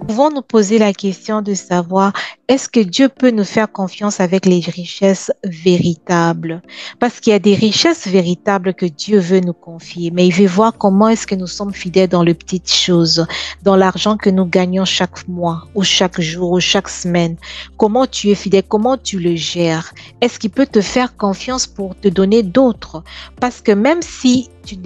Pouvons nous poser la question de savoir est-ce que Dieu peut nous faire confiance avec les richesses véritables? Parce qu'il y a des richesses véritables que Dieu veut nous confier, mais il veut voir comment est-ce que nous sommes fidèles dans les petites choses, dans l'argent que nous gagnons chaque mois ou chaque jour ou chaque semaine. Comment tu es fidèle, comment tu le gères? Est-ce qu'il peut te faire confiance pour te donner d'autres? Parce que même si si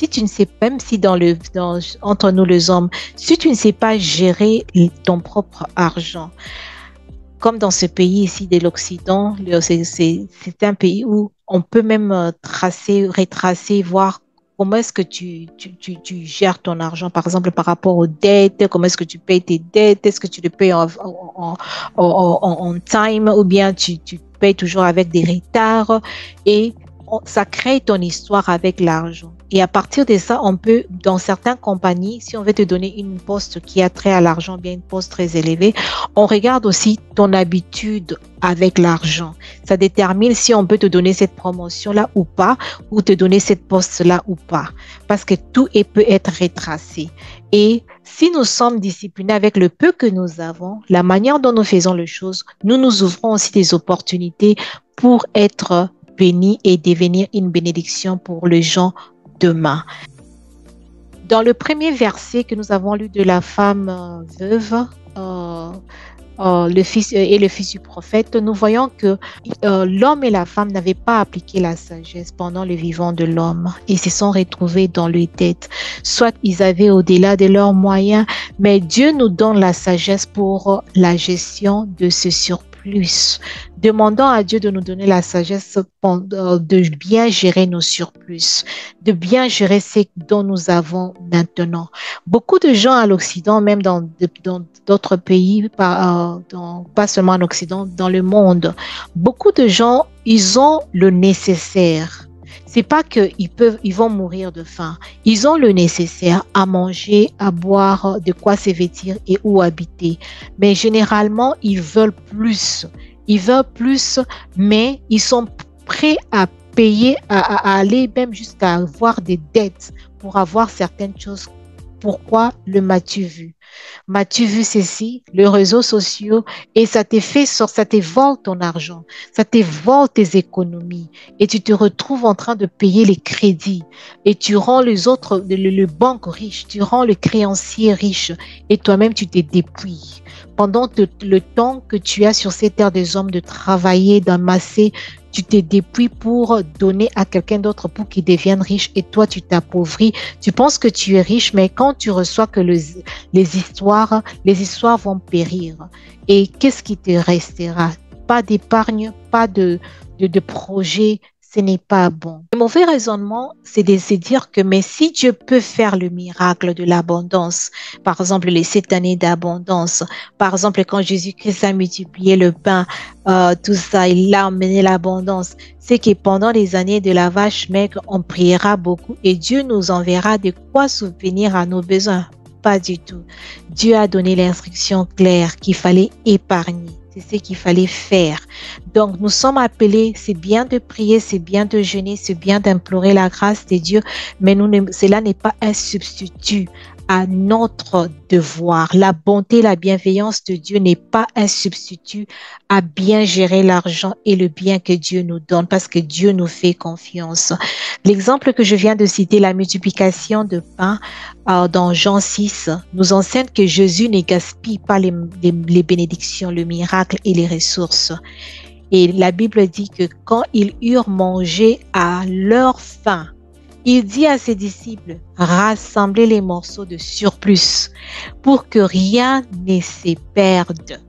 tu ne sais, même si entre nous les hommes, si tu ne sais pas gérer ton propre argent, comme dans ce pays ici de l'Occident, c'est un pays où on peut même retracer, voir comment est-ce que tu gères ton argent, par exemple par rapport aux dettes, comment est-ce que tu payes tes dettes, est-ce que tu le payes en time ou bien tu payes toujours avec des retards et ça crée ton histoire avec l'argent. Et à partir de ça, on peut, dans certaines compagnies, si on veut te donner une poste qui a trait à l'argent, bien une poste très élevée, on regarde aussi ton habitude avec l'argent. Ça détermine si on peut te donner cette promotion-là ou pas, ou te donner cette poste-là ou pas. Parce que peut être retracé. Et si nous sommes disciplinés avec le peu que nous avons, la manière dont nous faisons les choses, nous nous ouvrons aussi des opportunités pour être bénis et devenir une bénédiction pour les gens demain. Dans le premier verset que nous avons lu de la femme veuve, le fils et le fils du prophète, nous voyons que l'homme et la femme n'avaient pas appliqué la sagesse pendant le vivant de l'homme et se sont retrouvés dans les dettes. Soit ils avaient au-delà de leurs moyens, mais Dieu nous donne la sagesse pour la gestion de ce surplus. Demandons à Dieu de nous donner la sagesse de bien gérer nos surplus, de bien gérer ce dont nous avons maintenant. Beaucoup de gens à l'Occident, même dans d'autres pays, pas seulement en Occident, dans le monde, beaucoup de gens, ils ont le nécessaire. C'est pas ils vont mourir de faim. Ils ont le nécessaire à manger, à boire, de quoi se vêtir et où habiter. Mais généralement, ils veulent plus. Ils veulent plus, mais ils sont prêts à payer, à aller même jusqu'à avoir des dettes pour avoir certaines choses. Pourquoi le m'as-tu vu? M'as-tu vu ceci, les réseaux sociaux, et ça te vole ton argent, ça te vole tes économies, et tu te retrouves en train de payer les crédits, et tu rends les autres, le banque riche, tu rends le créancier riche, et toi-même tu te dépouilles. Pendant le temps que tu as sur cette terre des hommes de travailler, d'amasser, tu te dépouilles pour donner à quelqu'un d'autre pour qu'il devienne riche et toi tu t'appauvris. Tu penses que tu es riche, mais quand tu reçois que les histoires vont périr. Et qu'est-ce qui te restera? Pas d'épargne, pas de projet. Ce n'est pas bon. Le mauvais raisonnement, c'est de se dire que mais si Dieu peut faire le miracle de l'abondance, par exemple les 7 années d'abondance, par exemple quand Jésus-Christ a multiplié le pain, tout ça, il a emmené l'abondance, c'est que pendant les années de la vache maigre, on priera beaucoup et Dieu nous enverra de quoi subvenir à nos besoins. Pas du tout. Dieu a donné l'instruction claire qu'il fallait épargner. C'est ce qu'il fallait faire. Donc, nous sommes appelés, c'est bien de prier, c'est bien de jeûner, c'est bien d'implorer la grâce de Dieu, mais cela n'est pas un substitut à notre devoir. La bonté, la bienveillance de Dieu n'est pas un substitut à bien gérer l'argent et le bien que Dieu nous donne parce que Dieu nous fait confiance. L'exemple que je viens de citer, la multiplication de pain dans Jean 6, nous enseigne que Jésus ne gaspille pas les bénédictions, le miracle et les ressources. Et la Bible dit que quand ils eurent mangé à leur faim, il dit à ses disciples, rassemblez les morceaux de surplus pour que rien ne se perde.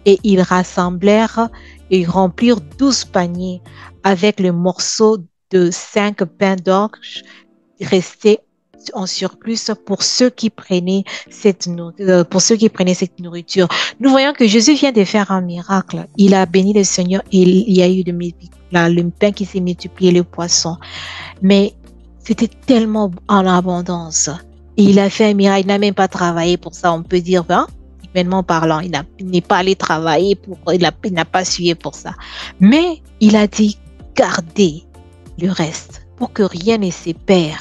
Et ils rassemblèrent et remplirent 12 paniers avec le morceau de 5 pains d'orge restés en surplus pour ceux qui prenaient cette nourriture. Nous voyons que Jésus vient de faire un miracle. Il a béni le Seigneur et il y a eu le pain qui s'est multiplié, le poisson. Mais c'était tellement en abondance. Et il a fait un miracle. Il n'a même pas travaillé pour ça. On peut dire, humainement parlant, il n'est pas allé travailler il n'a pas sué pour ça. Mais il a dit, gardez le reste pour que rien ne se perde.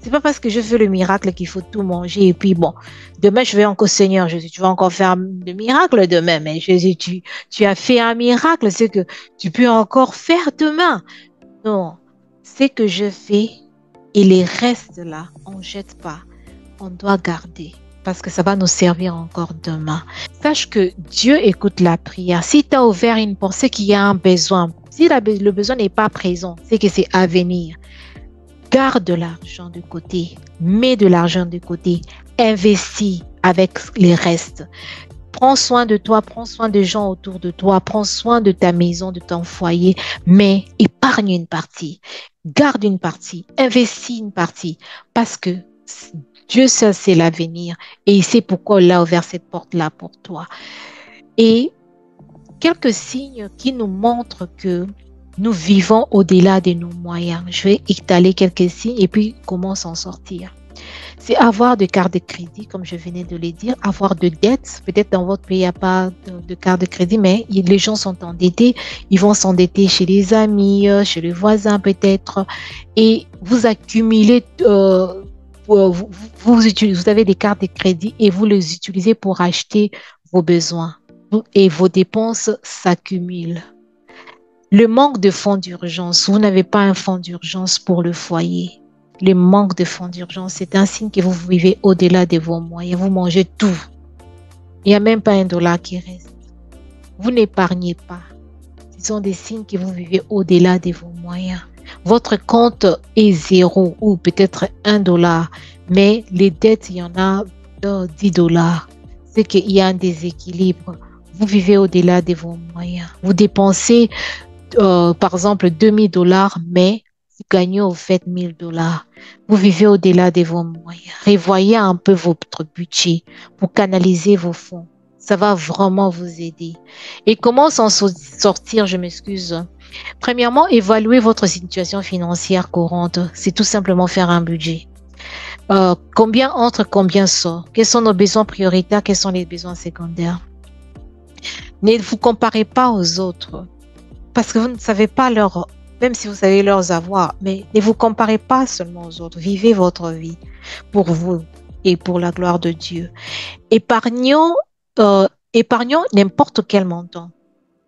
C'est pas parce que je fais le miracle qu'il faut tout manger. Et puis bon, demain, je vais encore, Seigneur Jésus, tu vas encore faire le miracle demain. Mais Jésus, tu as fait un miracle, c'est que tu peux encore faire demain. Non, c'est que je fais et les restes là, on ne jette pas. On doit garder parce que ça va nous servir encore demain. Sache que Dieu écoute la prière. Si tu as ouvert une porte, c'est qu'il y a un besoin. Si le besoin n'est pas présent, c'est que c'est à venir. Garde de l'argent de côté, mets de l'argent de côté, investis avec les restes. Prends soin de toi, prends soin des gens autour de toi, prends soin de ta maison, de ton foyer, mais épargne une partie, garde une partie, investis une partie, parce que Dieu seul sait l'avenir et il sait pourquoi il a ouvert cette porte-là pour toi. Et quelques signes qui nous montrent que nous vivons au-delà de nos moyens. Je vais étaler quelques signes et puis comment s'en sortir. C'est avoir de cartes de crédit, comme je venais de le dire, avoir de dettes. Peut-être dans votre pays, il n'y a pas de carte de crédit, mais les gens sont endettés. Ils vont s'endetter chez les amis, chez les voisins peut-être. Et vous accumulez, vous avez des cartes de crédit et vous les utilisez pour acheter vos besoins. Et vos dépenses s'accumulent. Le manque de fonds d'urgence, vous n'avez pas un fonds d'urgence pour le foyer. Le manque de fonds d'urgence, c'est un signe que vous vivez au-delà de vos moyens. Vous mangez tout. Il n'y a même pas $1 qui reste. Vous n'épargnez pas. Ce sont des signes que vous vivez au-delà de vos moyens. Votre compte est 0 ou peut-être $1, mais les dettes, il y en a $10. C'est qu'il y a un déséquilibre. Vous vivez au-delà de vos moyens. Vous dépensez par exemple $2000, mais vous gagnez au fait $1000. Vous vivez au-delà de vos moyens. Revoyez un peu votre budget pour canaliser vos fonds. Ça va vraiment vous aider. Et comment s'en sortir, je m'excuse. Premièrement, évaluez votre situation financière courante. C'est tout simplement faire un budget. Combien entre, combien sort? Quels sont nos besoins prioritaires? Quels sont les besoins secondaires? Ne vous comparez pas aux autres. Parce que vous ne savez pas même si vous savez leurs avoirs, mais ne vous comparez pas seulement aux autres. Vivez votre vie pour vous et pour la gloire de Dieu. Épargnons n'importe quel montant.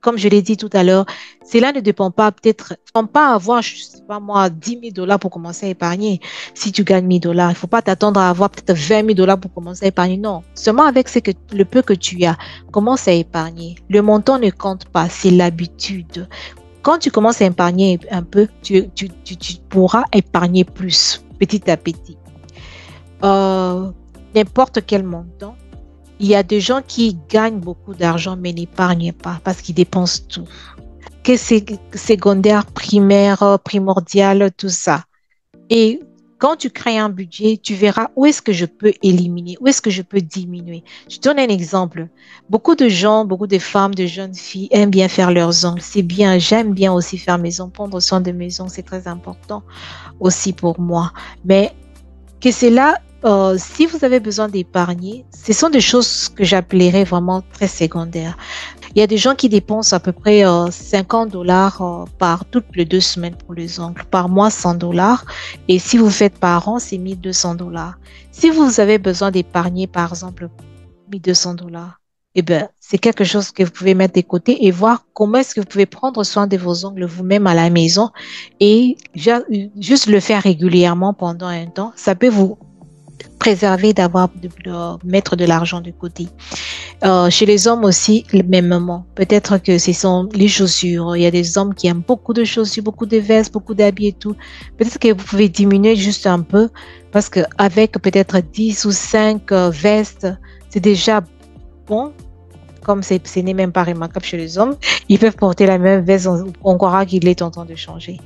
Comme je l'ai dit tout à l'heure, cela ne dépend pas pas avoir, je sais pas moi, $10,000 pour commencer à épargner. Si tu gagnes $1,000, il ne faut pas t'attendre à avoir peut-être $20,000 pour commencer à épargner. Non, seulement avec le peu que tu as, commence à épargner. Le montant ne compte pas, c'est l'habitude. Quand tu commences à épargner un peu, tu pourras épargner plus, petit à petit. N'importe quel montant. Il y a des gens qui gagnent beaucoup d'argent mais n'épargnent pas parce qu'ils dépensent tout. Que c'est secondaire, primaire, primordial, tout ça. Et quand tu crées un budget, tu verras où est-ce que je peux éliminer, où est-ce que je peux diminuer. Je donne un exemple. Beaucoup de gens, beaucoup de femmes, de jeunes filles aiment bien faire leurs ongles. C'est bien, j'aime bien aussi faire mes ongles, prendre soin de mes ongles, c'est très important aussi pour moi. Mais que c'est là, si vous avez besoin d'épargner, ce sont des choses que j'appellerais vraiment très secondaires. Il y a des gens qui dépensent à peu près $50 par toutes les 2 semaines pour les ongles, par mois $100. Et si vous faites par an, c'est $1,200. Si vous avez besoin d'épargner, par exemple, $1,200, eh bien, c'est quelque chose que vous pouvez mettre de côté et voir comment est-ce que vous pouvez prendre soin de vos ongles vous-même à la maison et juste le faire régulièrement pendant un temps. Ça peut vous préserver de mettre de l'argent de côté. Chez les hommes aussi, mêmement. Peut-être que ce sont les chaussures. Il y a des hommes qui aiment beaucoup de chaussures, beaucoup de vestes, beaucoup d'habits et tout. Peut-être que vous pouvez diminuer juste un peu parce qu'avec peut-être 10 ou 5 vestes, c'est déjà bon. Comme ce n'est même pas remarquable chez les hommes, ils peuvent porter la même veste, on croira qu'il est en train de changer.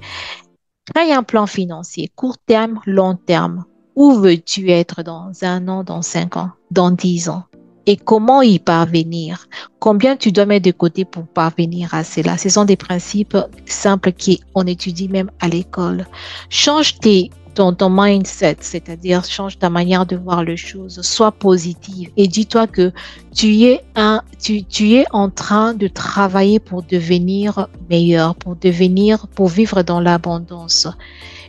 Crée un plan financier, court terme, long terme. Où veux-tu être dans 1 an, dans 5 ans, dans 10 ans? Et comment y parvenir? Combien tu dois mettre de côté pour parvenir à cela? Ce sont des principes simples qu'on étudie même à l'école. Change ton mindset, c'est-à-dire change ta manière de voir les choses, sois positive et dis-toi que tu es en train de travailler pour devenir meilleur, pour vivre dans l'abondance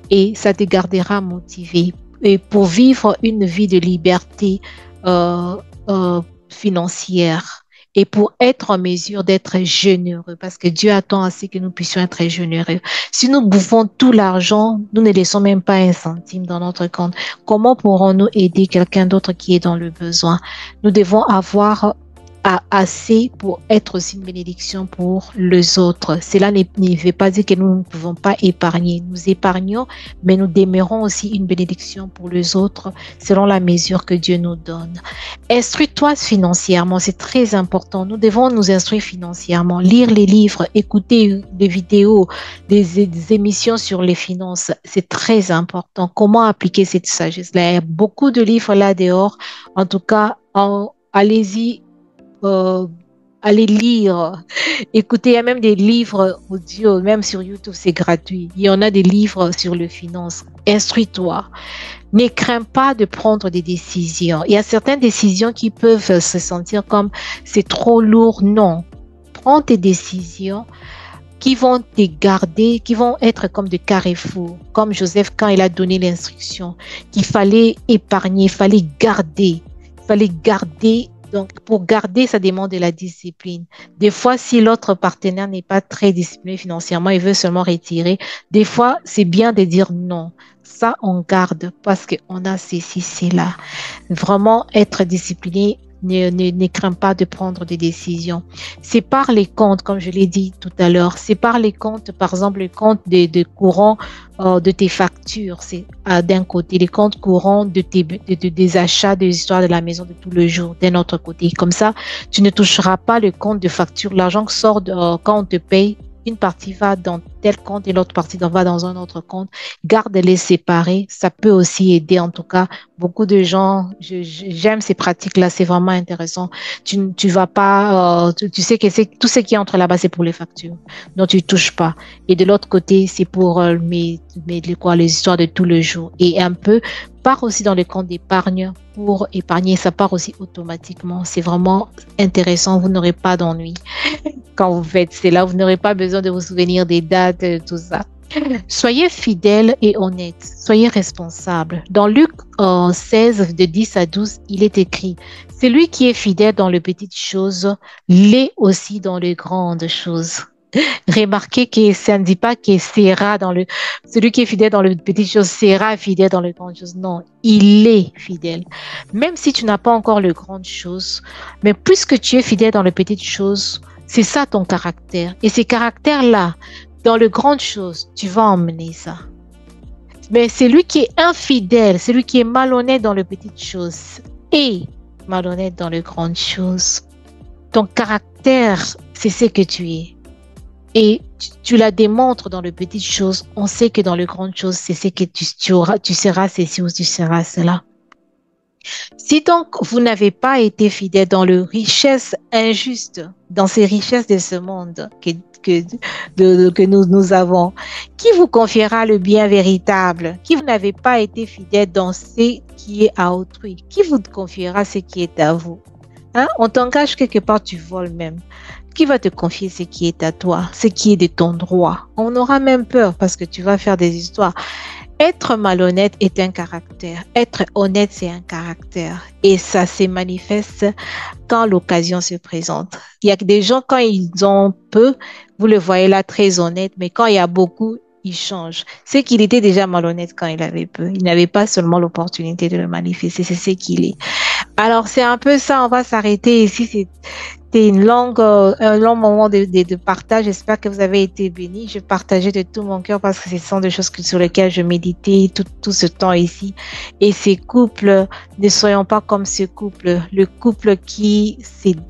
et ça te gardera motivé. et pour vivre une vie de liberté euh, financière et pour être en mesure d'être généreux, parce que Dieu attend assez que nous puissions être généreux. Si nous bouffons tout l'argent, nous ne laissons même pas un centime dans notre compte. Comment pourrons-nous aider quelqu'un d'autre qui est dans le besoin? Nous devons avoir assez pour être aussi une bénédiction pour les autres. Cela ne veut pas dire que nous ne pouvons pas épargner. Nous épargnons, mais nous demeurons aussi une bénédiction pour les autres selon la mesure que Dieu nous donne. Instruis-toi financièrement, c'est très important. Nous devons nous instruire financièrement, lire les livres, écouter des vidéos, des émissions sur les finances. C'est très important. Comment appliquer cette sagesse-là? Il y a beaucoup de livres là dehors. En tout cas, allez-y. Allez lire, écoutez, il y a même des livres audio, même sur YouTube, c'est gratuit. Il y en a des livres sur les finances. Instruis-toi. Ne crains pas de prendre des décisions. Il y a certaines décisions qui peuvent se sentir comme c'est trop lourd. Non. Prends tes décisions qui vont te garder, qui vont être comme de carrefour. Comme Joseph, quand il a donné l'instruction qu'il fallait épargner, il fallait garder. Il fallait garder. Donc, pour garder, ça demande de la discipline. Des fois, si l'autre partenaire n'est pas très discipliné financièrement, il veut seulement retirer, des fois, c'est bien de dire non. Ça, on garde parce qu'on a ceci, cela. Vraiment, être discipliné, ne crains pas de prendre des décisions. C'est par les comptes, comme je l'ai dit tout à l'heure, c'est par les comptes, par exemple, le compte de courant de tes factures, c'est d'un côté, les comptes courants des achats, des histoires de la maison de tout le jour, d'un autre côté. Comme ça, tu ne toucheras pas le compte de facture. L'argent qui sort quand on te paye, une partie va dans tel compte et l'autre partie va dans un autre compte. Garde-les séparés. Ça peut aussi aider. En tout cas, beaucoup de gens, j'aime ces pratiques-là. C'est vraiment intéressant. Tu vas pas, tu sais que tout ce qui entre là-bas, c'est pour les factures. Donc, tu touches pas. Et de l'autre côté, c'est pour les histoires de tout le jour. Et un peu, part aussi dans le compte d'épargne pour épargner. Ça part aussi automatiquement. C'est vraiment intéressant. Vous n'aurez pas d'ennui. Quand vous faites cela, vous n'aurez pas besoin de vous souvenir des dates, tout ça. Soyez fidèles et honnêtes. Soyez responsables. Dans Luc 16, de 10 à 12, il est écrit, « Celui qui est fidèle dans les petites choses, l'est aussi dans les grandes choses. » Remarquez que ça ne dit pas que celui qui est fidèle dans les petites choses sera fidèle dans les grandes choses. Non, il est fidèle. Même si tu n'as pas encore les grandes choses, mais puisque tu es fidèle dans les petites choses, c'est ça ton caractère. Et ces caractères-là, dans les grandes choses, tu vas emmener ça. Mais celui qui est infidèle, celui qui est malhonnête dans les petites choses et malhonnête dans les grandes choses, ton caractère, c'est ce que tu es. Et tu la démontres dans les petites choses. On sait que dans les grandes choses, c'est ce que tu seras ceci ou tu seras cela. Si donc vous n'avez pas été fidèle dans les richesses injustes, dans ces richesses de ce monde que nous avons, qui vous confiera le bien véritable? Qui vous n'avez pas été fidèle dans ce qui est à autrui? Qui vous confiera ce qui est à vous? Hein? On t'engage quelque part, tu voles même. Qui va te confier ce qui est à toi, ce qui est de ton droit? On aura même peur parce que tu vas faire des histoires. Être malhonnête est un caractère. Être honnête, c'est un caractère. Et ça se manifeste quand l'occasion se présente. Il y a des gens, quand ils ont peu, vous le voyez là très honnête, mais quand il y a beaucoup, il change. C'est qu'il était déjà malhonnête quand il avait peu. Il n'avait pas seulement l'opportunité de le manifester, c'est ce qu'il est. Alors, c'est un peu ça, on va s'arrêter ici. C'était un long moment de partage. J'espère que vous avez été bénis. Je partageais de tout mon cœur parce que ce sont des choses sur lesquelles je méditais tout ce temps ici. Et ces couples, ne soyons pas comme ce couple. Le couple qui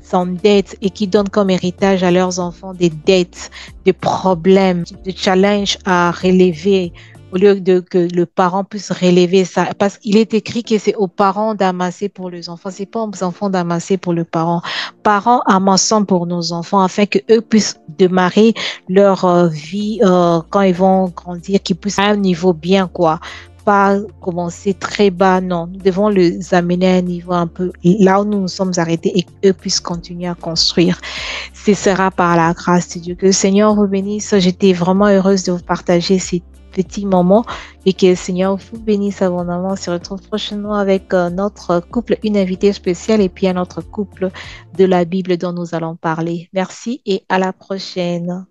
s'endette et qui donne comme héritage à leurs enfants des dettes, des problèmes, des challenges à relever, au lieu que le parent puisse relever ça. Parce qu'il est écrit que c'est aux parents d'amasser pour les enfants. C'est pas aux enfants d'amasser pour le parent. Parents amassant pour nos enfants afin que eux puissent démarrer leur vie quand ils vont grandir, qu'ils puissent à un niveau bien, quoi. Pas commencer très bas, non. Nous devons les amener à un niveau un peu là où nous nous sommes arrêtés et qu'eux puissent continuer à construire. Ce sera par la grâce de Dieu. Que le Seigneur vous bénisse. J'étais vraiment heureuse de vous partager ces petits moments et que le Seigneur vous bénisse abondamment. On se retrouve prochainement avec notre couple, une invitée spéciale et puis un autre couple de la Bible dont nous allons parler. Merci et à la prochaine.